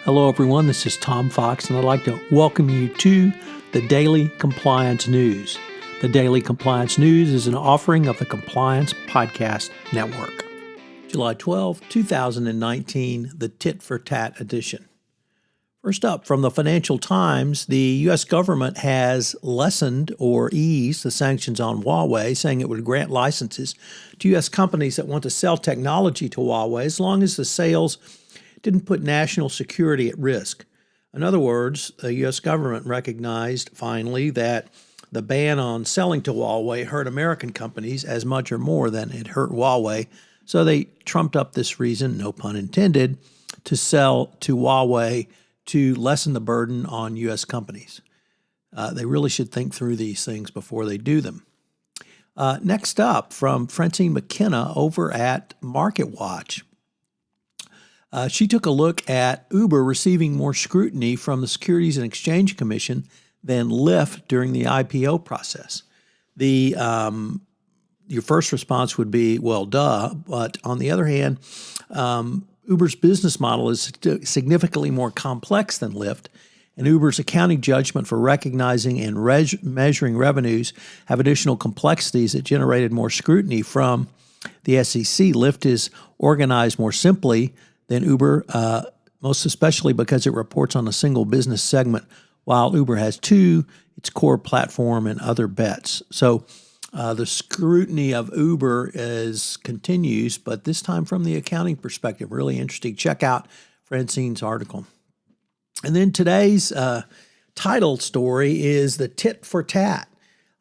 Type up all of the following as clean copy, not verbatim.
Hello, everyone. This is Tom Fox, and I'd like to welcome you to the Daily Compliance News. The Daily Compliance News is an offering of the Compliance Podcast Network. July 12, 2019, the tit-for-tat edition. First up, from the Financial Times, the U.S. government has lessened or eased the sanctions on Huawei, saying it would grant licenses to U.S. companies that want to sell technology to Huawei as long as the sales didn't put national security at risk. In other words, the U.S. government recognized finally that the ban on selling to Huawei hurt American companies as much or more than it hurt Huawei, so they trumped up this reason, no pun intended, to sell to Huawei to lessen the burden on U.S. companies. They really should think through these things before they do them. Next up, from Francine McKenna over at MarketWatch. She took a look at Uber receiving more scrutiny from the Securities and Exchange Commission than Lyft during the IPO process. Your first response would be, well, duh. But on the other hand, Uber's business model is significantly more complex than Lyft, and Uber's accounting judgment for recognizing and measuring revenues have additional complexities that generated more scrutiny from the SEC. Lyft is organized more simply than Uber, most especially because it reports on a single business segment, while Uber has two, its core platform and other bets. So the scrutiny of Uber continues, but this time from the accounting perspective. Really interesting. Check out Francine's article. And then today's title story is the tit-for-tat.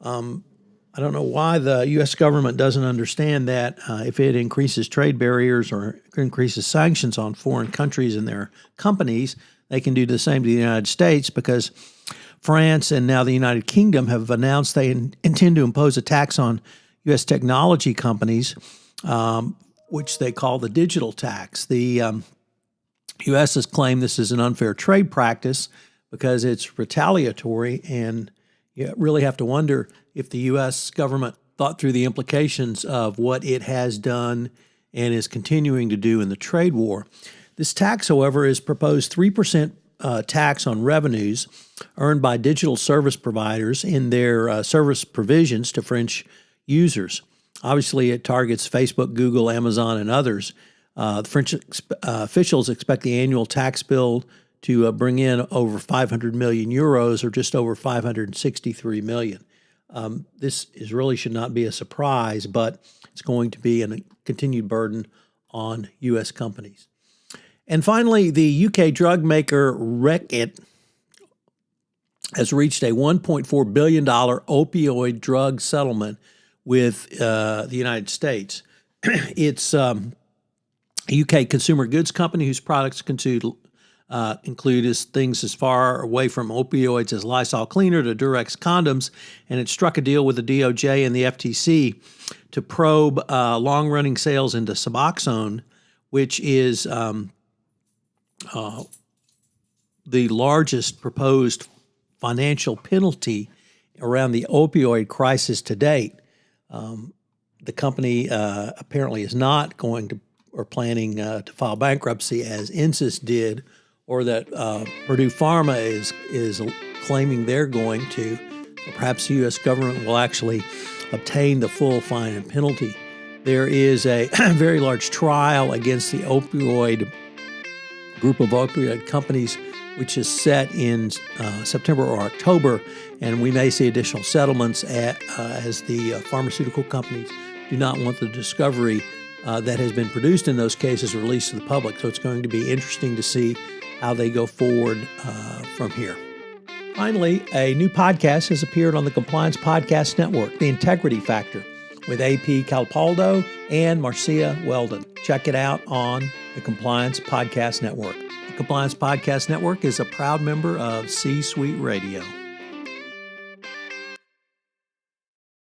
I don't know why the U.S. government doesn't understand that if it increases trade barriers or increases sanctions on foreign countries and their companies, they can do the same to the United States, because France and now the United Kingdom have announced they intend to impose a tax on U.S. technology companies, which they call the digital tax. The U.S. has claimed this is an unfair trade practice because it's retaliatory, and you really have to wonder if the U.S. government thought through the implications of what it has done and is continuing to do in the trade war. This tax, however, is proposed 3% tax on revenues earned by digital service providers in their service provisions to French users. Obviously, it targets Facebook, Google, Amazon, and others. French officials expect the annual tax bill to bring in over 500 million euros, or just over 563 million. This really should not be a surprise, but it's going to be a continued burden on U.S. companies. And finally, the U.K. drug maker Reckitt has reached a $1.4 billion opioid-drug settlement with the United States. It's a U.K. consumer goods company whose products include things as far away from opioids as Lysol cleaner to Durex condoms, and it struck a deal with the DOJ and the FTC to probe long-running sales into Suboxone, which is the largest proposed financial penalty around the opioid crisis to date. The company apparently is not going to or planning to file bankruptcy as Insys did, or that Purdue Pharma is claiming they're going to. Perhaps the U.S. government will actually obtain the full fine and penalty. There is a very large trial against the group of opioid companies, which is set in September or October, and we may see additional settlements as the pharmaceutical companies do not want the discovery that has been produced in those cases released to the public. So it's going to be interesting to see how they go forward from here. Finally, a new podcast has appeared on the Compliance Podcast Network, The Integrity Factor, with AP Calpaldo and Marcia Weldon. Check it out on the Compliance Podcast Network. The Compliance Podcast Network is a proud member of C-Suite Radio.